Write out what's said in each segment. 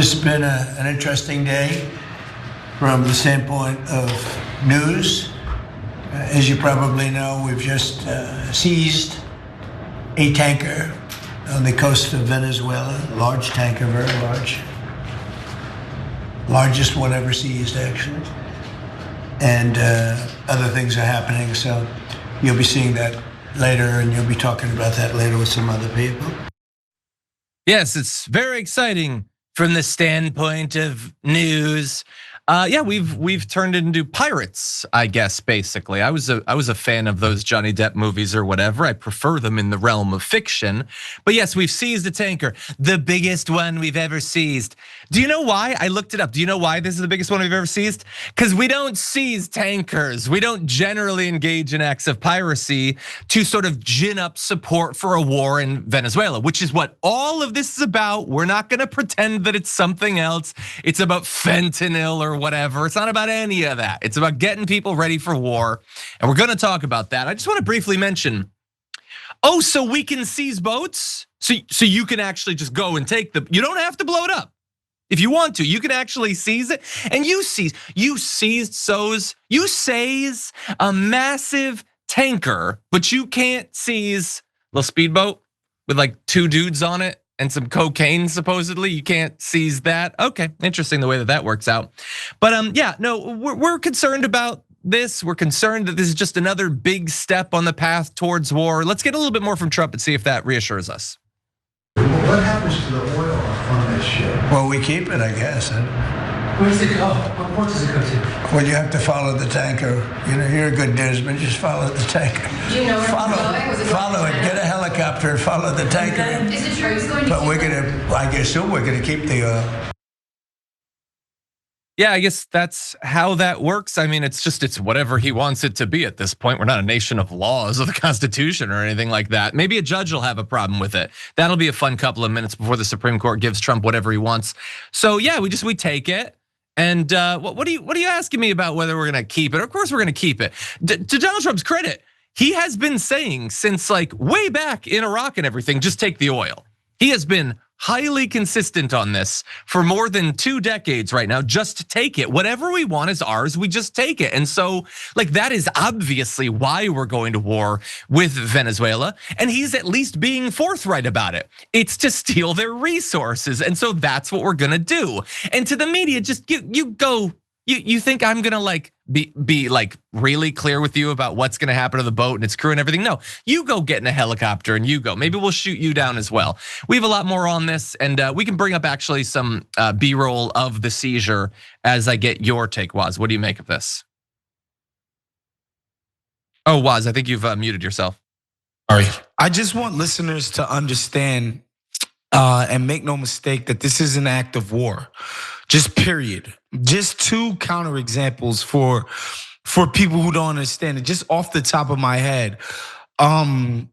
This has been an interesting day from the standpoint of news. As you probably know, we've just seized a tanker on the coast of Venezuela, large tanker, very large. Largest one ever seized, actually. And other things are happening, so you'll be seeing that later, and you'll be talking about that later with some other people. Yes, it's very exciting from the standpoint of news. Yeah, we've turned into pirates, I guess. Basically, I was a fan of those Johnny Depp movies or whatever. I prefer them in the realm of fiction. But yes, we've seized a tanker, the biggest one we've ever seized. Do you know why? I looked it up. Do you know why this is the biggest one we've ever seized? Because we don't seize tankers. We don't generally engage in acts of piracy to sort of gin up support for a war in Venezuela, which is what all of this is about. We're not gonna pretend that it's something else. It's about fentanyl or whatever. It's not about any of that. It's about getting people ready for war. And we're gonna talk about that. I just wanna briefly mention, so we can seize boats? So you can actually just go and take you don't have to blow it up. If you want to, you can actually seize it. And you seized a massive tanker, but you can't seize a little speedboat with like 2 dudes on it and some cocaine, supposedly. You can't seize that. Okay, interesting the way that works out. But yeah, no, we're concerned about this. We're concerned that this is just another big step on the path towards war. Let's get a little bit more from Trump and see if that reassures us. What happens to the oil on this ship? Well, we keep it, I guess. Where does it go? What port does it go to? Well, you have to follow the tanker. You know, you're a good newsman, just follow the tanker. Do you know where it's going? Follow it, get a helicopter and follow the tanker. Is it true he's going to But I guess we're gonna keep the oil. Yeah, I guess that's how that works. I mean, it's whatever he wants it to be at this point. We're not a nation of laws or the Constitution or anything like that. Maybe a judge will have a problem with it. That'll be a fun couple of minutes before the Supreme Court gives Trump whatever he wants. So yeah, we take it. And what are you asking me about whether we're gonna keep it? Of course we're gonna keep it. To Donald Trump's credit, he has been saying since like way back in Iraq and everything, just take the oil. He has been highly consistent on this for more than 2 decades right now. Just take it. Whatever we want is ours. We just take it. And so like that is obviously why we're going to war with Venezuela. And he's at least being forthright about it. It's to steal their resources. And so that's what we're gonna do. And to the media, just you go. You think I'm gonna like be like really clear with you about what's gonna happen to the boat and its crew and everything? No, you go get in a helicopter and you go. Maybe we'll shoot you down as well. We have a lot more on this, and we can bring up actually some B-roll of the seizure as I get your take, Waz. What do you make of this? Oh, Waz, I think you've muted yourself. Sorry. I just want listeners to understand and make no mistake that this is an act of war. Just period. Just 2 counterexamples for people who don't understand it. Just off the top of my head, when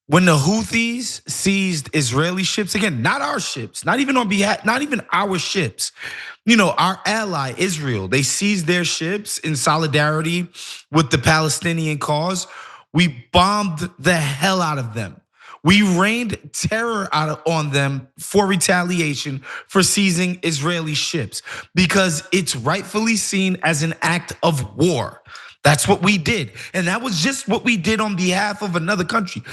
the Houthis seized Israeli ships, again, not our ships, not even on behalf, not even our ships. You know, our ally Israel, they seized their ships in solidarity with the Palestinian cause. We bombed the hell out of them. We rained terror on them for retaliation for seizing Israeli ships because it's rightfully seen as an act of war. That's what we did. And that was just what we did on behalf of another country.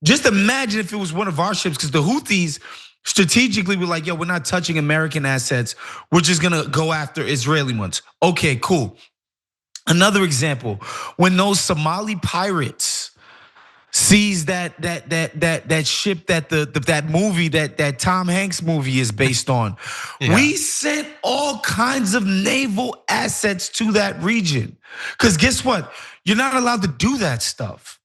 Just imagine if it was one of our ships, because the Houthis strategically were like, yo, we're not touching American assets. We're just gonna go after Israeli ones. Okay, cool. Another example, when those Somali pirates sees that ship that movie that Tom Hanks movie is based on. Yeah. We sent all kinds of naval assets to that region. Cuz guess what? You're not allowed to do that stuff.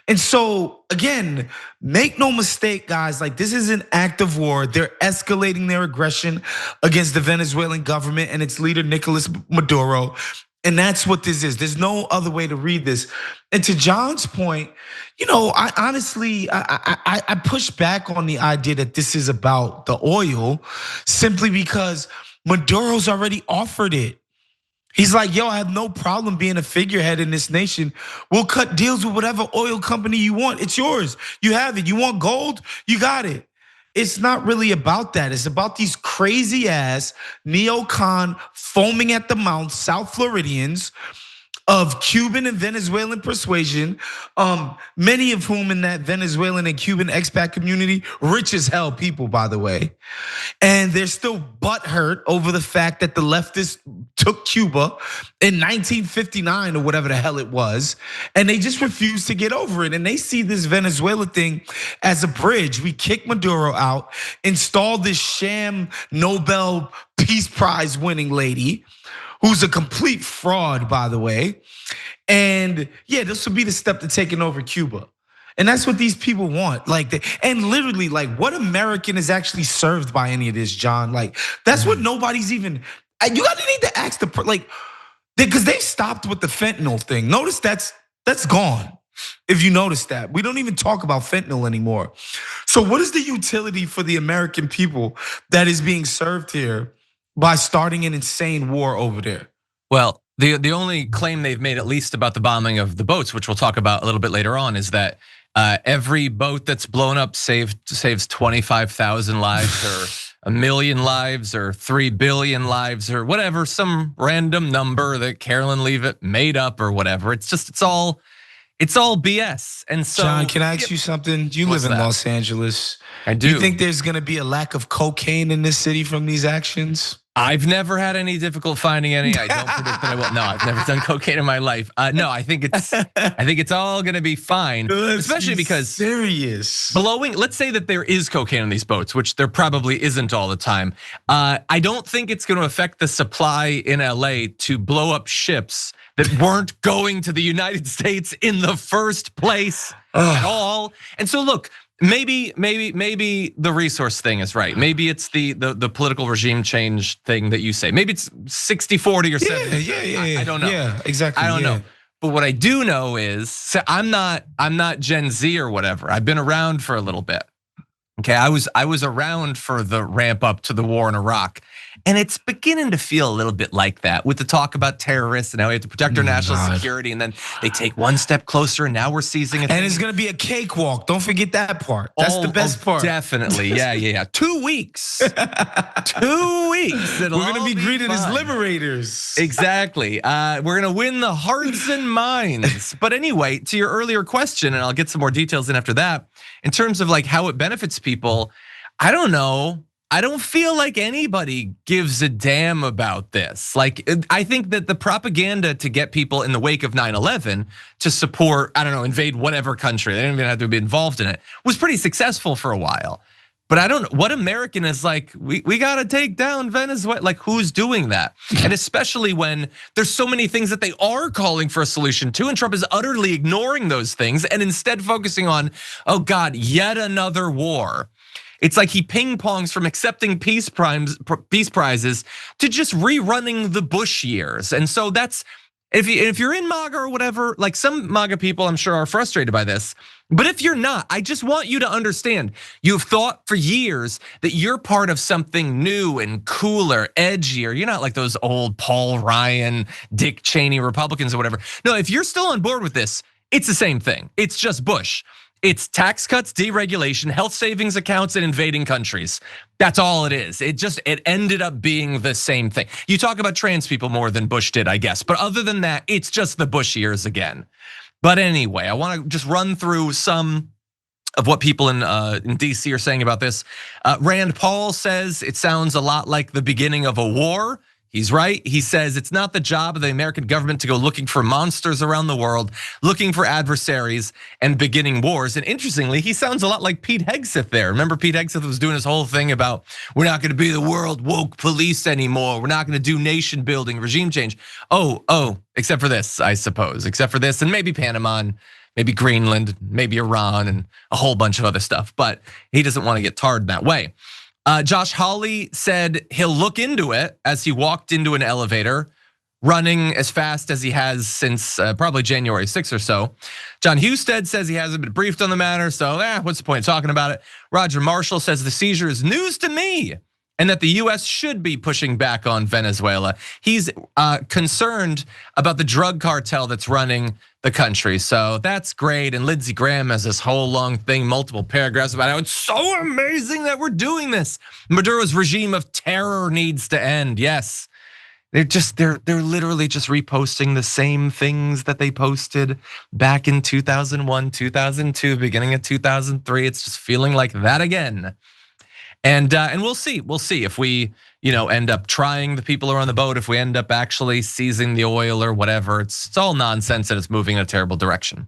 And so again, make no mistake, guys, like this is an act of war. They're escalating their aggression against the Venezuelan government and its leader, Nicolás Maduro. And that's what this is. There's no other way to read this. And to John's point, you know, I honestly, I push back on the idea that this is about the oil simply because Maduro's already offered it. He's like, yo, I have no problem being a figurehead in this nation. We'll cut deals with whatever oil company you want. It's yours. You have it. You want gold? You got it. it's not really about that. It's about these crazy ass neocon foaming at the mouth South Floridians of Cuban and Venezuelan persuasion, many of whom in that Venezuelan and Cuban expat community, rich as hell people, by the way. And they're still butthurt over the fact that the leftists took Cuba in 1959 or whatever the hell it was. And they just refuse to get over it. And they see this Venezuela thing as a bridge. We kick Maduro out, install this sham Nobel Peace Prize winning lady, who's a complete fraud, by the way. And yeah, this will be the step to taking over Cuba. And that's what these people want. And literally, what American is actually served by any of this, John? That's what nobody's even, you gotta need to ask because they stopped with the fentanyl thing. Notice that's gone. If you notice that, we don't even talk about fentanyl anymore. So what is the utility for the American people that is being served here by starting an insane war over there? Well, the only claim they've made, at least about the bombing of the boats, which we'll talk about a little bit later on, is that every boat that's blown up saves 25,000 lives or 1 million lives or 3 billion lives or whatever, some random number that Carolyn Leavitt made up or whatever. It's all BS. And so, John, can I ask you something? You live in Los Angeles. I do. You think there's gonna be a lack of cocaine in this city from these actions? I've never had any difficult finding any. I don't predict that I will. No, I've never done cocaine in my life. No, I think it's all gonna be fine, especially because serious blowing. Let's say that there is cocaine on these boats, which there probably isn't all the time. I don't think it's gonna affect the supply in LA to blow up ships that weren't going to the United States in the first place at all. And so look, maybe the resource thing is right. Maybe it's the political regime change thing that you say. Maybe it's 60-40 or 70. Yeah. I don't know. Yeah, exactly. I don't know. But what I do know is, so I'm not Gen Z or whatever. I've been around for a little bit. Okay, I was around for the ramp up to the war in Iraq. And it's beginning to feel a little bit like that with the talk about terrorists and how we have to protect our national security. And then they take one step closer and now we're seizing it. And it's gonna be a cakewalk. Don't forget that part. That's the best part. Definitely, yeah. 2 weeks. 2 weeks. We're gonna be greeted as liberators. Exactly. We're gonna win the hearts and minds. But anyway, to your earlier question, and I'll get some more details in after that, in terms of how it benefits people, I don't know. I don't feel like anybody gives a damn about this. I think that the propaganda to get people in the wake of 9/11 to support, invade whatever country, they didn't even have to be involved in it, was pretty successful for a while. But I don't know, what American is we gotta take down Venezuela, who's doing that? And especially when there's so many things that they are calling for a solution to, and Trump is utterly ignoring those things and instead focusing on, oh God, yet another war. It's like he ping pongs from accepting peace prizes to just rerunning the Bush years. And so that's, if you're in MAGA or whatever, some MAGA people I'm sure are frustrated by this. But if you're not, I just want you to understand, you've thought for years that you're part of something new and cooler, edgier. You're not like those old Paul Ryan, Dick Cheney Republicans or whatever. No, if you're still on board with this, it's the same thing. It's just Bush. It's tax cuts, deregulation, health savings accounts, and invading countries. That's all it is. It ended up being the same thing. You talk about trans people more than Bush did, I guess. But other than that, it's just the Bush years again. But anyway, I want to just run through some of what people in DC are saying about this. Rand Paul says it sounds a lot like the beginning of a war. He's right. He says it's not the job of the American government to go looking for monsters around the world, looking for adversaries and beginning wars. And interestingly, he sounds a lot like Pete Hegseth there. Remember Pete Hegseth was doing his whole thing about we're not going to be the world woke police anymore. We're not going to do nation building, regime change. Oh, except for this, I suppose. Except for this and maybe Panama and maybe Greenland, maybe Iran and a whole bunch of other stuff. But he doesn't want to get tarred in that way. Josh Hawley said he'll look into it as he walked into an elevator, running as fast as he has since probably January 6th or so. John Husted says he hasn't been briefed on the matter, so what's the point of talking about it? Roger Marshall says the seizure is news to me and that the US should be pushing back on Venezuela. He's concerned about the drug cartel that's running the country. So that's great. And Lindsey Graham has this whole long thing, multiple paragraphs about how it's so amazing that we're doing this. Maduro's regime of terror needs to end. Yes. They're literally just reposting the same things that they posted back in 2001, 2002, beginning of 2003. It's just feeling like that again. And we'll see if we, end up trying the people who are on the boat, if we end up actually seizing the oil or whatever. It's all nonsense and it's moving in a terrible direction.